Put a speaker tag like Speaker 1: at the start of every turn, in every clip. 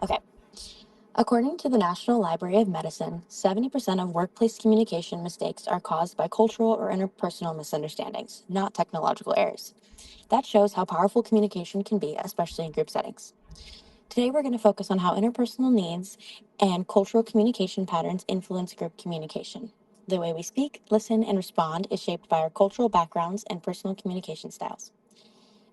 Speaker 1: Okay. According to the National Library of Medicine, 70% of workplace communication mistakes are caused by cultural or interpersonal misunderstandings, not technological errors. That shows how powerful communication can be, especially in group settings. Today, we're going to focus on how interpersonal needs and cultural communication patterns influence group communication. The way we speak, listen, and respond is shaped by our cultural backgrounds and personal communication styles.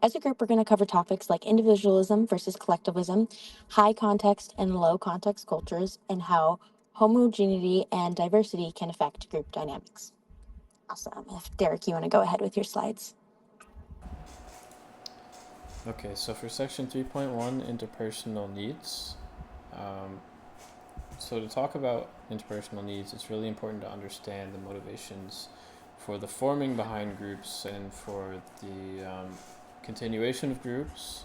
Speaker 1: As a group, we're going to cover topics like individualism versus collectivism, high context and low context cultures, and how homogeneity and diversity can affect group dynamics. Awesome. If Derek, you want to go ahead with your slides.
Speaker 2: Okay, so for section 3.1, interpersonal needs. Um, so to talk about interpersonal needs, it's really important to understand the motivations for the forming behind groups and for the continuation of groups,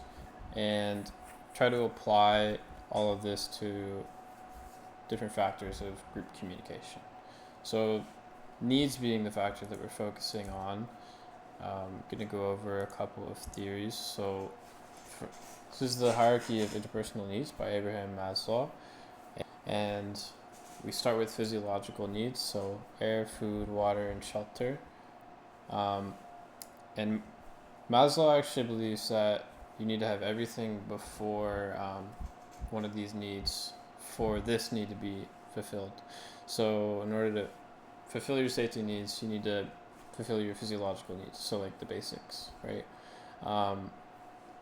Speaker 2: and try to apply all of this to different factors of group communication. So needs being the factor that we're focusing on, I'm going to go over a couple of theories. So this is the hierarchy of interpersonal needs by Abraham Maslow, and we start with physiological needs, so air, food, water, and shelter. And Maslow actually believes that you need to have everything before one of these needs for this need to be fulfilled. So in order to fulfill your safety needs, you need to fulfill your physiological needs, so like the basics, right?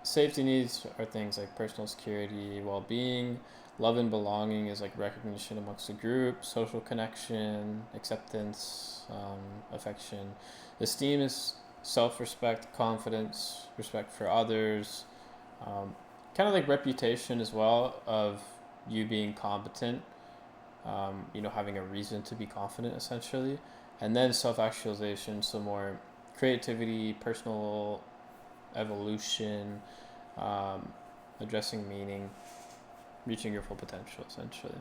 Speaker 2: Safety needs are things like personal security, well-being. Love and belonging is like recognition amongst a group, social connection, acceptance, affection. Esteem is self-respect, confidence, respect for others, kind of like reputation as well, of you being competent, having a reason to be confident essentially. And then self-actualization, so more creativity, personal evolution, addressing meaning, reaching your full potential essentially.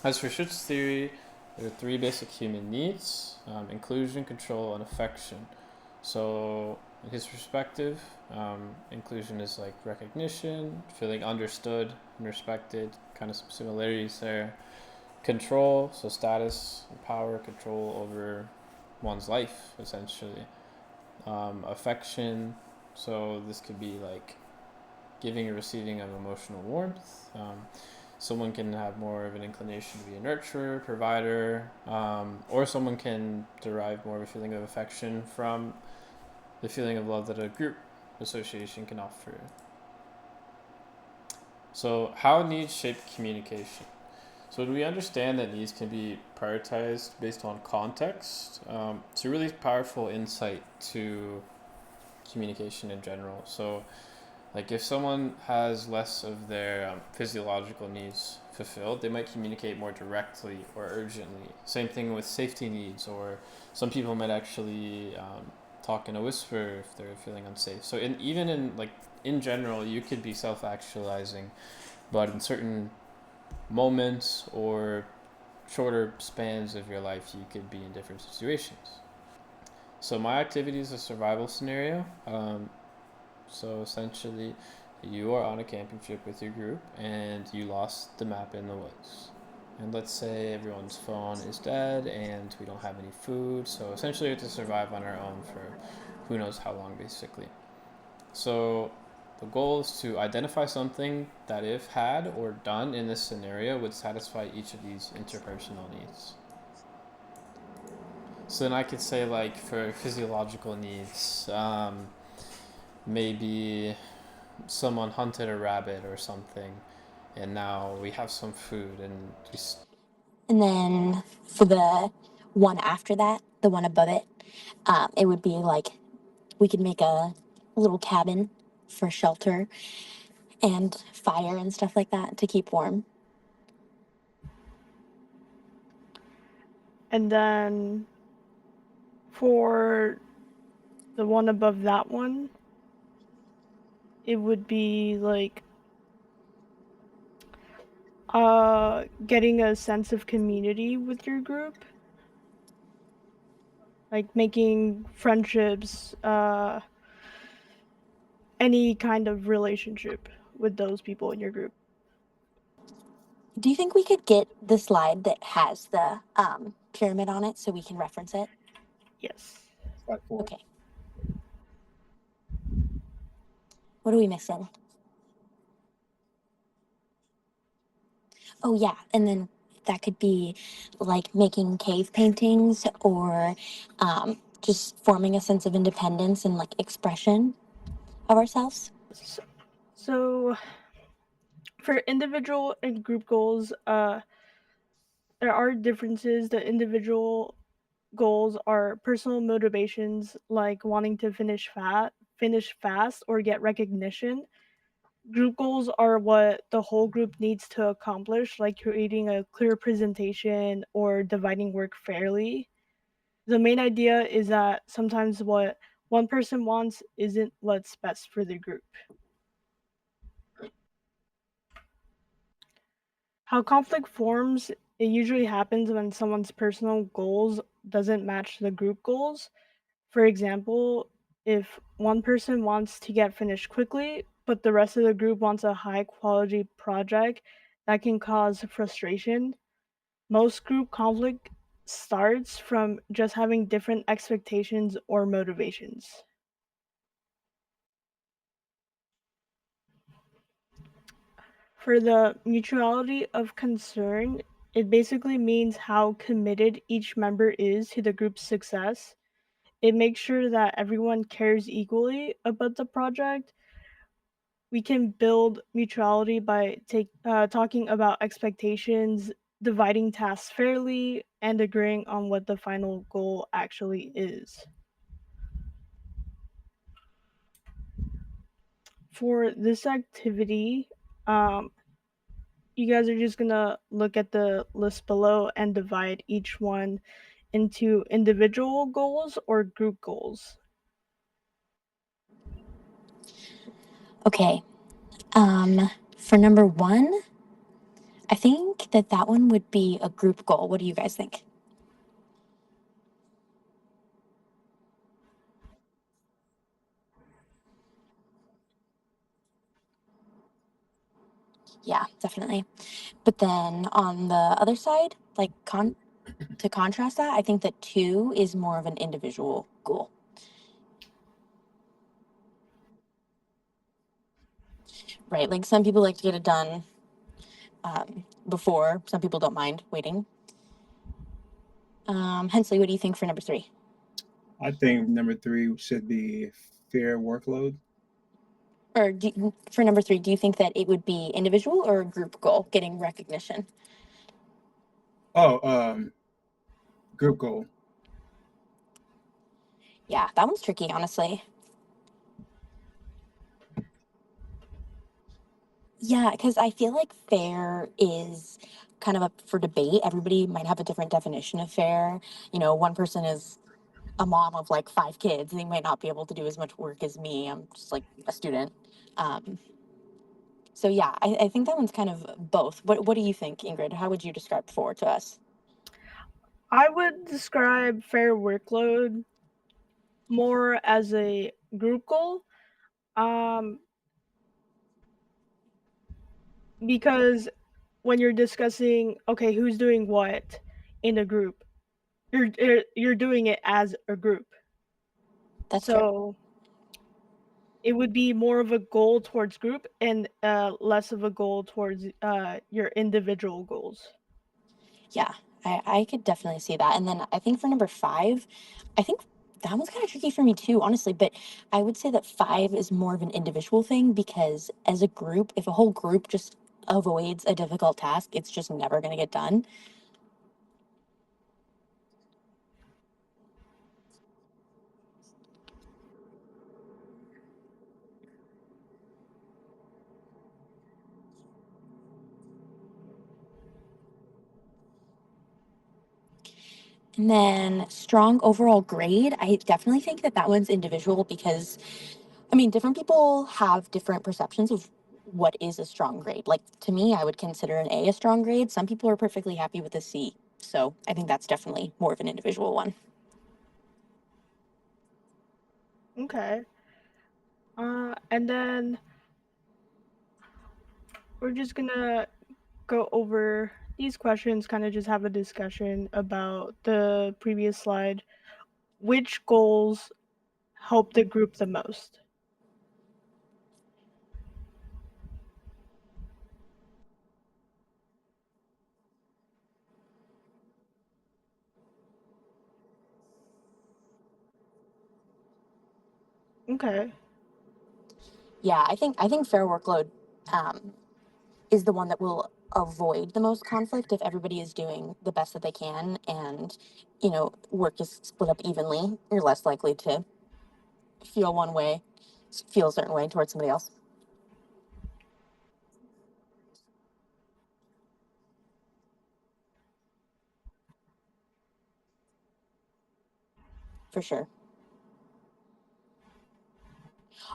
Speaker 2: As for Schutz's theory, there are three basic human needs: inclusion, control, and affection. So in his perspective, inclusion is like recognition, feeling understood and respected, kind of some similarities there. Control, so status and power, control over one's life essentially. Affection, so this could be like giving or receiving of emotional warmth. Someone can have more of an inclination to be a nurturer, provider, or someone can derive more of a feeling of affection from the feeling of love that a group association can offer. So how needs shape communication? So do we understand that needs can be prioritized based on context? It's a really powerful insight to communication in general. So like if someone has less of their physiological needs fulfilled, they might communicate more directly or urgently. Same thing with safety needs, or some people might actually talk in a whisper if they're feeling unsafe. So even in general, you could be self-actualizing, but in certain moments or shorter spans of your life, you could be in different situations. So my activity is a survival scenario. So essentially, you are on a camping trip with your group and you lost the map in the woods. And let's say everyone's phone is dead and we don't have any food. So essentially, we have to survive on our own for who knows how long, basically. So the goal is to identify something that, if had or done in this scenario, would satisfy each of these interpersonal needs. So then I could say, like, for physiological needs, maybe someone hunted a rabbit or something, and now we have some food, and
Speaker 1: And then for the one after that, the one above it, it would be like we could make a little cabin for shelter and fire and stuff like that to keep warm.
Speaker 3: And then for the one above that one, it would be like getting a sense of community with your group, like making friendships, any kind of relationship with those people in your group.
Speaker 1: Do you think we could get the slide that has the pyramid on it so we can reference it?
Speaker 3: Yes.
Speaker 4: Slide 4.
Speaker 1: Okay. What are we missing? Oh, yeah. And then that could be like making cave paintings or just forming a sense of independence and like expression of ourselves.
Speaker 3: So for individual and group goals, there are differences. The individual goals are personal motivations like wanting to finish fast or get recognition. Group goals are what the whole group needs to accomplish, like creating a clear presentation or dividing work fairly. The main idea is that sometimes what one person wants isn't what's best for the group. How conflict forms, it usually happens when someone's personal goals doesn't match the group goals. For example, if one person wants to get finished quickly, but the rest of the group wants a high quality project, that can cause frustration. Most group conflict starts from just having different expectations or motivations. For the mutuality of concern, it basically means how committed each member is to the group's success. It makes sure that everyone cares equally about the project. We can build mutuality by talking about expectations, dividing tasks fairly, and agreeing on what the final goal actually is. For this activity, um, you guys are just gonna look at the list below and divide each one into individual goals or group goals.
Speaker 1: Okay. For number one, I think that one would be a group goal. What do you guys think? Yeah, definitely. But then on the other side, like to contrast that, I think that two is more of an individual goal. Right? Like some people like to get it done before. Some people don't mind waiting. Hensley, what do you think for number three?
Speaker 4: I think number 3 should be fair workload.
Speaker 1: Or for number three, do you think that it would be individual or a group goal, getting recognition?
Speaker 4: Oh, group goal.
Speaker 1: Yeah, that one's tricky, honestly. Yeah, because I feel like fair is kind of up for debate. Everybody might have a different definition of fair. You know, one person is a mom of like five kids, and they might not be able to do as much work as me. I'm just like a student. Um, so yeah, I think that one's kind of both. What do you think, Ingrid? How would you describe four to us?
Speaker 3: I would describe fair workload more as a group goal, um, because when you're discussing, okay, who's doing what in a group, you're doing it as a group.
Speaker 1: That's true.
Speaker 3: So it would be more of a goal towards group and less of a goal towards your individual goals.
Speaker 1: Yeah, I could definitely see that. And then I think for number five, I think that one's kind of tricky for me too, honestly. But I would say that five is more of an individual thing because as a group, if a whole group just avoids a difficult task, it's just never going to get done. And then strong overall grade, I definitely think that one's individual because, I mean, different people have different perceptions of what is a strong grade. Like to me, I would consider an A a strong grade. Some people are perfectly happy with a C. So I think that's definitely more of an individual one.
Speaker 3: Okay. And then we're just gonna go over these questions, kind of just have a discussion about the previous slide. Which goals help the group the most? Okay.
Speaker 1: Yeah, I think fair workload is the one that will avoid the most conflict if everybody is doing the best that they can, and work is split up evenly. You're less likely to feel one way, feel a certain way towards somebody else, for sure.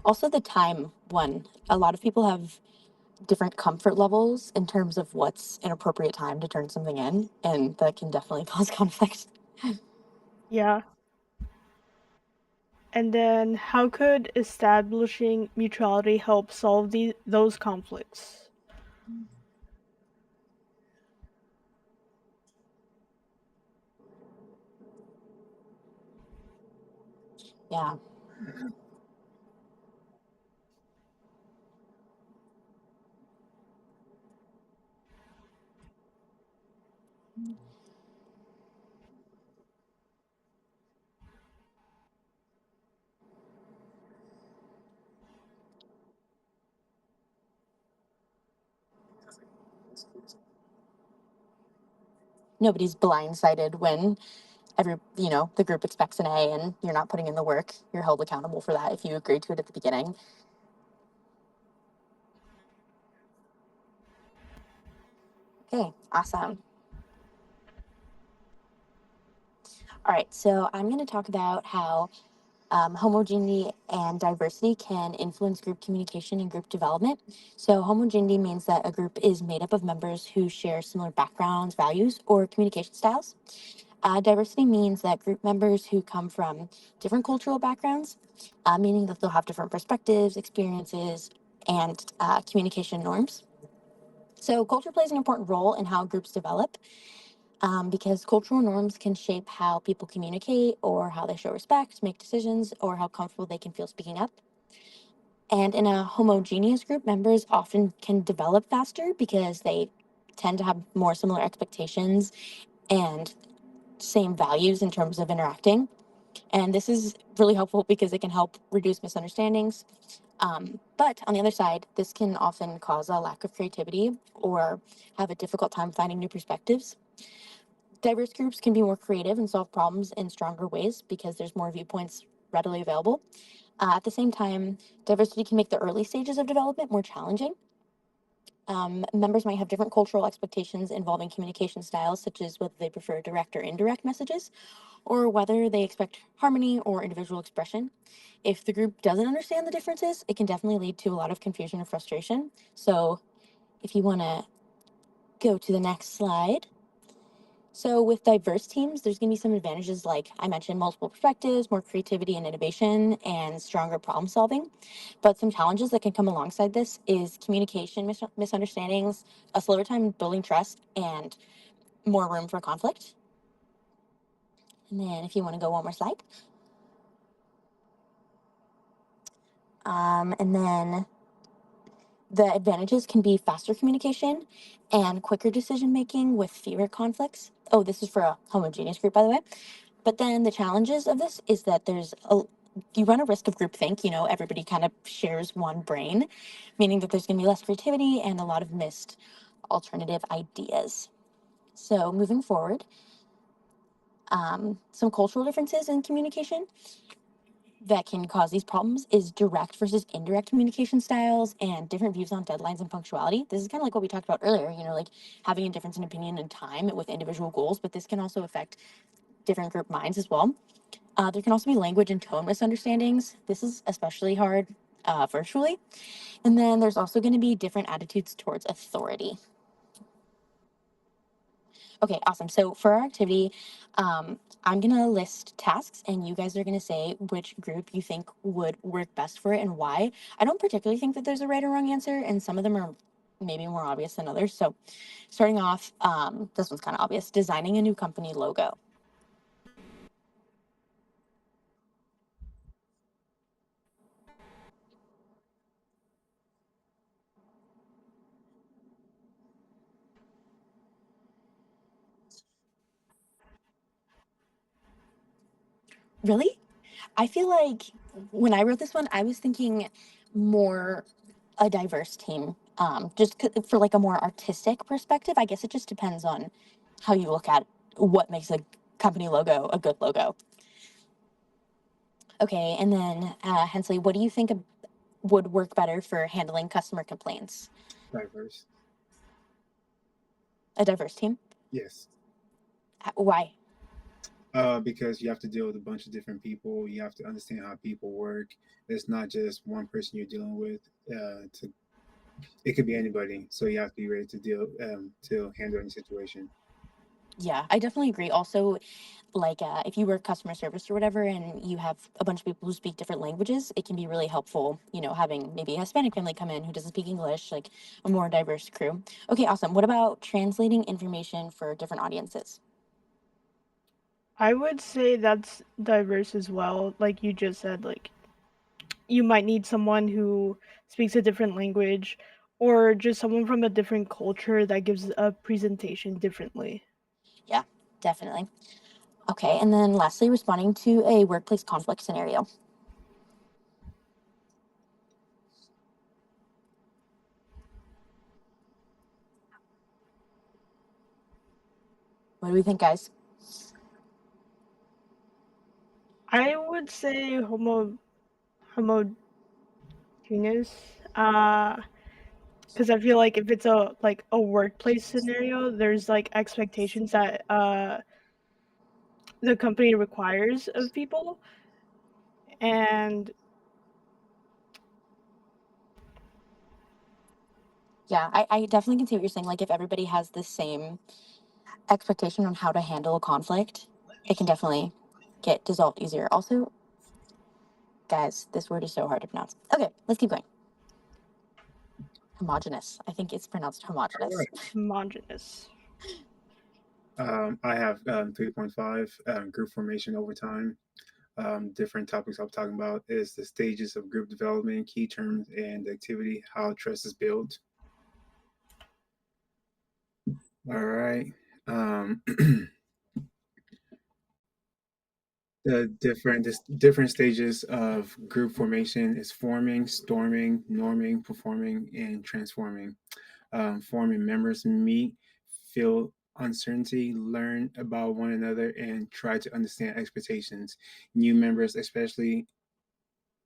Speaker 1: Also, the time one. A lot of people have different comfort levels in terms of what's an appropriate time to turn something in, and that can definitely cause conflict.
Speaker 3: Yeah. And then how could establishing mutuality help solve those conflicts?
Speaker 1: Yeah. Nobody's blindsided when the group expects an A and you're not putting in the work. You're held accountable for that if you agreed to it at the beginning. Okay, awesome. All right, so I'm going to talk about how homogeneity and diversity can influence group communication and group development. So, homogeneity means that a group is made up of members who share similar backgrounds, values, or communication styles. Diversity means that group members who come from different cultural backgrounds, meaning that they'll have different perspectives, experiences, and communication norms. So, culture plays an important role in how groups develop, because cultural norms can shape how people communicate or how they show respect, make decisions, or how comfortable they can feel speaking up. And in a homogeneous group, members often can develop faster because they tend to have more similar expectations and same values in terms of interacting. And this is really helpful because it can help reduce misunderstandings. But on the other side, this can often cause a lack of creativity or have a difficult time finding new perspectives. Diverse groups can be more creative and solve problems in stronger ways because there's more viewpoints readily available. At the same time, diversity can make the early stages of development more challenging. Members might have different cultural expectations involving communication styles, such as whether they prefer direct or indirect messages, or whether they expect harmony or individual expression. If the group doesn't understand the differences, it can definitely lead to a lot of confusion and frustration. So, if you want to go to the next slide. So, with diverse teams, there's going to be some advantages, like I mentioned, multiple perspectives, more creativity and innovation, and stronger problem solving. But some challenges that can come alongside this is communication misunderstandings, a slower time building trust, and more room for conflict. And then, if you want to go one more slide. And then the advantages can be faster communication and quicker decision making with fewer conflicts. Oh, this is for a homogeneous group, by the way. But then the challenges of this is that you run a risk of groupthink. Everybody kind of shares one brain, meaning that there's going to be less creativity and a lot of missed alternative ideas. So moving forward, some cultural differences in communication that can cause these problems is direct versus indirect communication styles and different views on deadlines and punctuality. This is kind of like what we talked about earlier, like having a difference in opinion and time with individual goals, but this can also affect different group minds as well. There can also be language and tone misunderstandings. This is especially hard virtually. And then there's also going to be different attitudes towards authority. Okay, awesome. So for our activity, I'm going to list tasks and you guys are going to say which group you think would work best for it and why. I don't particularly think that there's a right or wrong answer, and some of them are maybe more obvious than others. So starting off, this one's kind of obvious, designing a new company logo. Really? I feel like when I wrote this one, I was thinking more a diverse team. For like a more artistic perspective, I guess it just depends on how you look at what makes a company logo a good logo. Okay, and then Hensley, what do you think would work better for handling customer complaints?
Speaker 4: Diverse.
Speaker 1: A diverse team?
Speaker 4: Yes.
Speaker 1: Why?
Speaker 4: Because you have to deal with a bunch of different people. You have to understand how people work. It's not just one person you're dealing with. It could be anybody. So you have to be ready to handle any situation.
Speaker 1: Yeah, I definitely agree. Also, like if you work customer service or whatever and you have a bunch of people who speak different languages, it can be really helpful, having maybe a Hispanic family come in who doesn't speak English, like a more diverse crew. Okay, awesome. What about translating information for different audiences?
Speaker 3: I would say that's diverse as well. Like you just said, like you might need someone who speaks a different language or just someone from a different culture that gives a presentation differently.
Speaker 1: Yeah, definitely. Okay, and then lastly, responding to a workplace conflict scenario. What do we think, guys?
Speaker 3: I would say homogeneous. Because I feel like if it's a workplace scenario, there's like expectations that the company requires of people, and
Speaker 1: Yeah, I definitely can see what you're saying. Like if everybody has the same expectation on how to handle a conflict, it can definitely get dissolved easier. Also, guys, this word is so hard to pronounce. Okay, let's keep going. Homogeneous. I think it's pronounced
Speaker 4: All
Speaker 1: homogeneous.
Speaker 4: right.
Speaker 3: homogeneous.
Speaker 4: I have 3.5 group formation over time. Different topics I'm talking about is the stages of group development, key terms, and activity, how trust is built. All right. Um, the different stages of group formation is forming, storming, norming, performing, and transforming. Forming members meet, feel uncertainty, learn about one another, and try to understand expectations. New members especially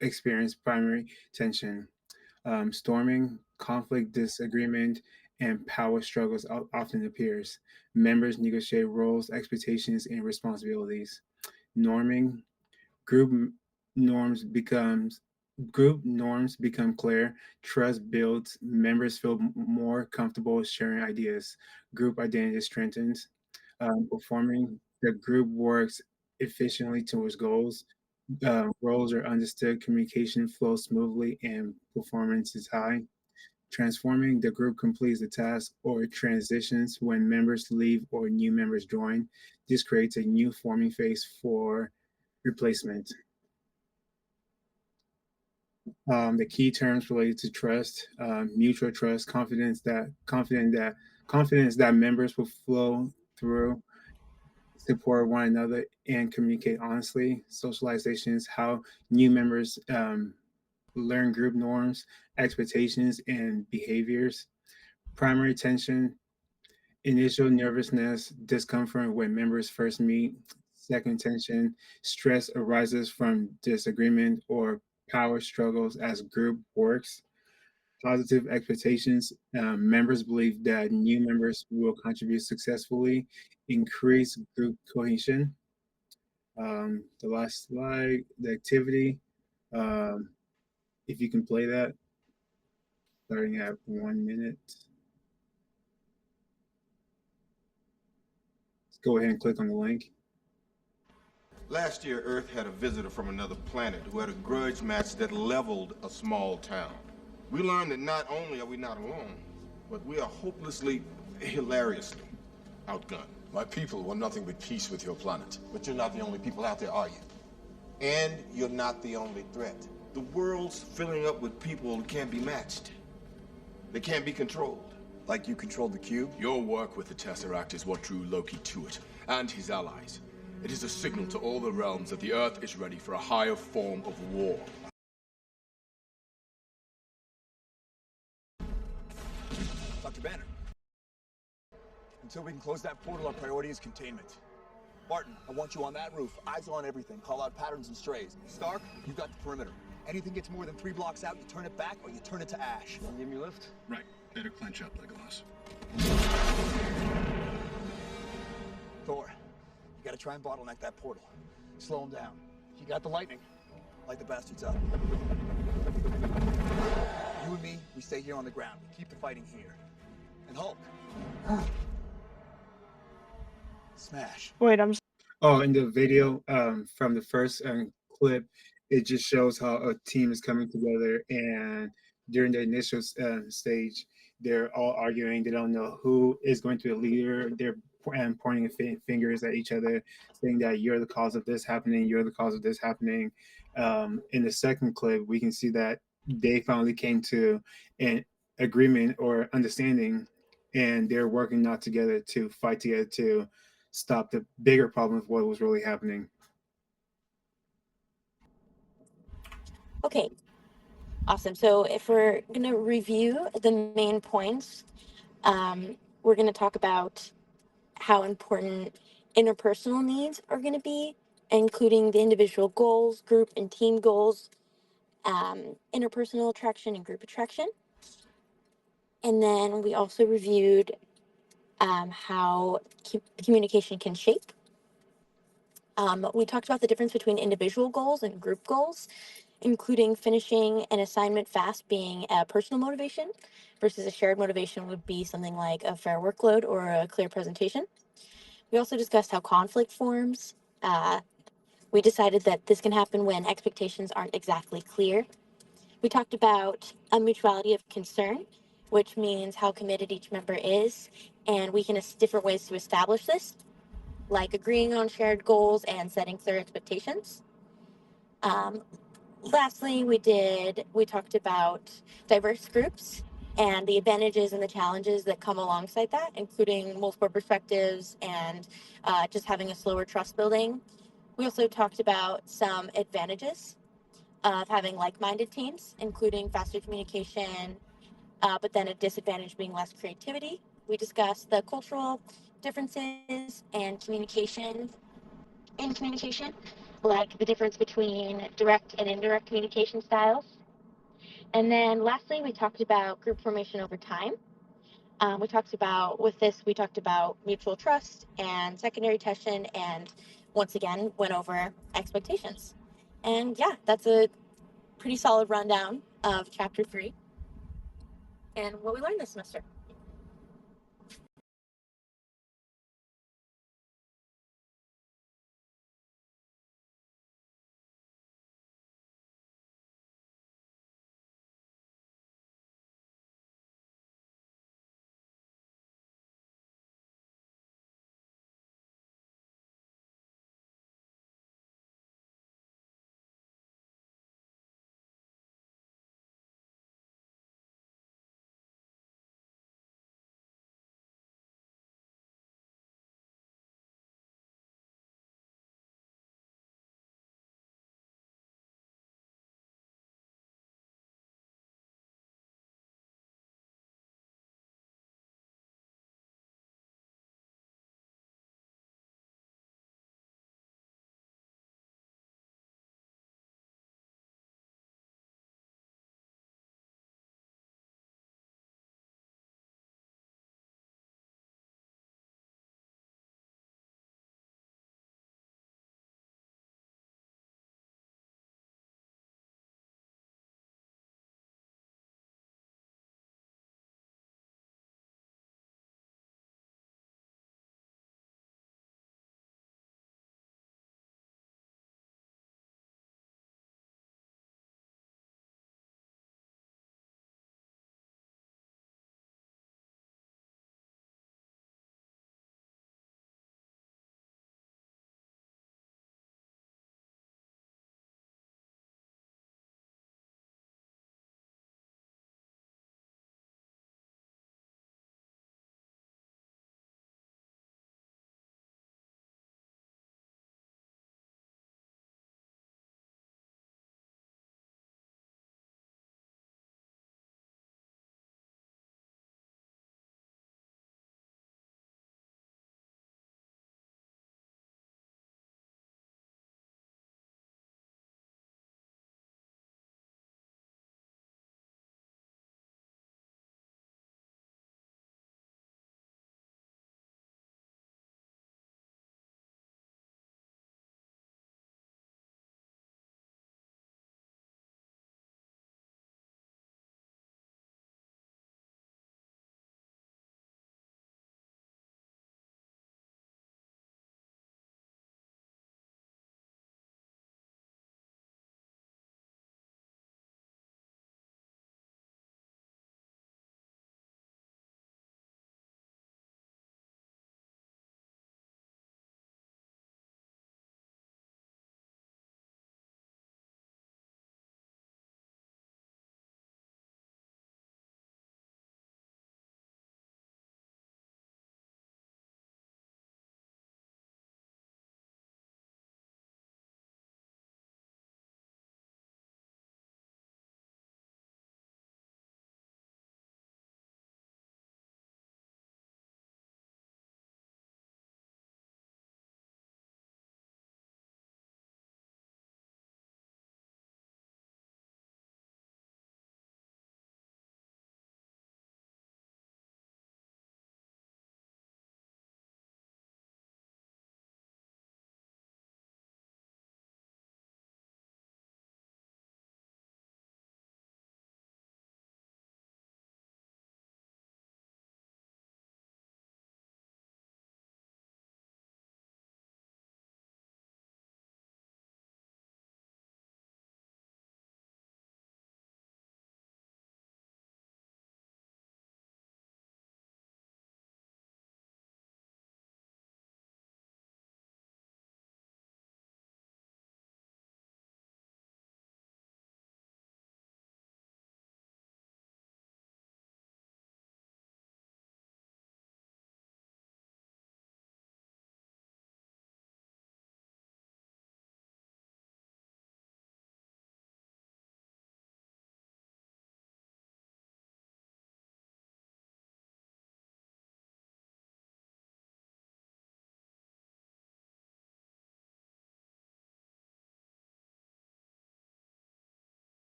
Speaker 4: experience primary tension. Storming, conflict, disagreement, and power struggles often appears. Members negotiate roles, expectations, and responsibilities. Norming, group norms becomes group norms become clear, trust builds, members feel more comfortable sharing ideas, group identity strengthens. Performing, the group works efficiently towards goals, roles are understood, communication flows smoothly, and performance is high. Transforming, the group completes the task or transitions when members leave or new members join. This creates a new forming phase for replacement. The key terms related to trust, mutual trust, confidence that members will flow through, support one another, and communicate honestly. Socialization is how new members learn group norms, expectations, and behaviors. Primary tension, initial nervousness, discomfort when members first meet. Second tension, stress arises from disagreement or power struggles as group works. Positive expectations, members believe that new members will contribute successfully, increase group cohesion. The last slide, the activity. Um, if you can play that, starting at 1 minute. Let's go ahead and click on the link.
Speaker 5: Last year, Earth had a visitor from another planet who had a grudge match that leveled a small town. We learned that not only are we not alone, but we are hopelessly, hilariously outgunned.
Speaker 6: My people want nothing but peace with your planet.
Speaker 5: But you're not the only people out there, are you? And you're not the only threat. The world's filling up with people who can't be matched. They can't be controlled.
Speaker 6: Like you controlled the cube? Your work with the Tesseract is what drew Loki to it, and his allies. It is a signal to all the realms that the Earth is ready for a higher form of war.
Speaker 7: Dr. Banner. Until we can close that portal, our priority is containment. Martin, I want you on that roof. Eyes on everything. Call out patterns and strays. Stark, you've got the perimeter. Anything gets more than 3 blocks out, you turn it back or you turn it to ash.
Speaker 6: Can you give me a lift?
Speaker 8: Right. Better clench up, Legolas.
Speaker 7: Thor, you gotta try and bottleneck that portal. Slow him down. You got the lightning. Light the bastards up. You and me, we stay here on the ground. We keep the fighting here. And Hulk. Smash.
Speaker 3: Wait, I'm
Speaker 4: Oh, in the video from the first clip, it just shows how a team is coming together, and during the initial stage, they're all arguing. They don't know who is going to be a leader. They're pointing fingers at each other, saying that you're the cause of this happening. You're the cause of this happening. In the second clip, we can see that they finally came to an agreement or understanding, and they're working now together to fight together to stop the bigger problem of what was really happening.
Speaker 1: Okay, awesome. So if we're going to review the main points, we're going to talk about how important interpersonal needs are going to be, including the individual goals, group and team goals, interpersonal attraction and group attraction. And then we also reviewed how communication can shape. We talked about the difference between individual goals and group goals, including finishing an assignment fast being a personal motivation versus a shared motivation would be something like a fair workload or a clear presentation. We also discussed how conflict forms. We decided that this can happen when expectations aren't exactly clear. We talked about a mutuality of concern, which means how committed each member is, and we can different ways to establish this, like agreeing on shared goals and setting clear expectations. Lastly, we talked about diverse groups and the advantages and the challenges that come alongside that, including multiple perspectives and just having a slower trust building. We also talked about some advantages of having like-minded teams, including faster communication, but then a disadvantage being less creativity. We discussed the cultural differences and communication, like the difference between direct and indirect communication styles. And then lastly, we talked about group formation over time. We talked about mutual trust and secondary tension, and once again, went over expectations. And yeah, that's a pretty solid rundown of chapter 3 and what we learned this semester.